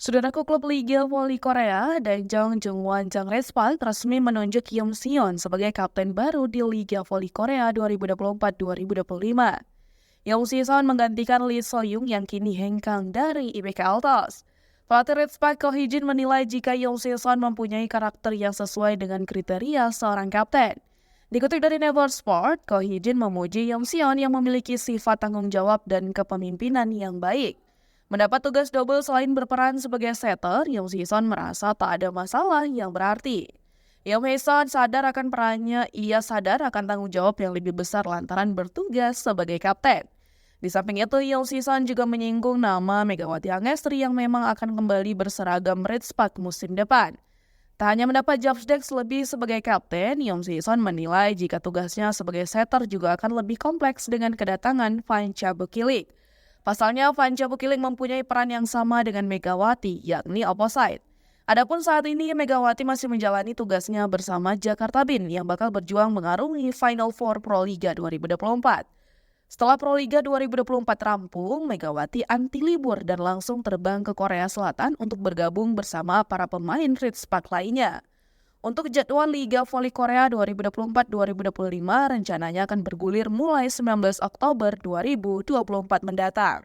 Saudaraku, klub Liga Voli Korea Daejeon Jungwon Jangrespak resmi menunjuk Kim Seon sebagai kapten baru di Liga Voli Korea 2024-2025. Kim Seon menggantikan Lee So-young yang kini hengkang dari IBK Altos. Pelatih Redspak Ko Hee-jin menilai jika Kim Seon mempunyai karakter yang sesuai dengan kriteria seorang kapten. Dikutip dari Never Sport, Ko Hee-jin memuji Kim Seon yang memiliki sifat tanggung jawab dan kepemimpinan yang baik. Mendapat tugas double selain berperan sebagai setter, Kim Si-son merasa tak ada masalah yang berarti. Kim Si-son sadar akan perannya, ia sadar akan tanggung jawab yang lebih besar lantaran bertugas sebagai kapten. Di samping itu, Kim Si-son juga menyinggung nama Megawati Angestri yang memang akan kembali berseragam Redspak musim depan. Tak hanya mendapat job desk lebih sebagai kapten, Kim Si-son menilai jika tugasnya sebagai setter juga akan lebih kompleks dengan kedatangan Fan Cha-bukilik. Pasalnya, Fan Cha-bukilik mempunyai peran yang sama dengan Megawati, yakni opposite. Adapun saat ini, Megawati masih menjalani tugasnya bersama Jakarta Bin yang bakal berjuang mengarungi Final Four Proliga 2024. Setelah Proliga 2024 rampung, Megawati anti libur dan langsung terbang ke Korea Selatan untuk bergabung bersama para pemain Redspak lainnya. Untuk jadwal Liga Voli Korea 2024-2025 rencananya akan bergulir mulai 19 Oktober 2024 mendatang.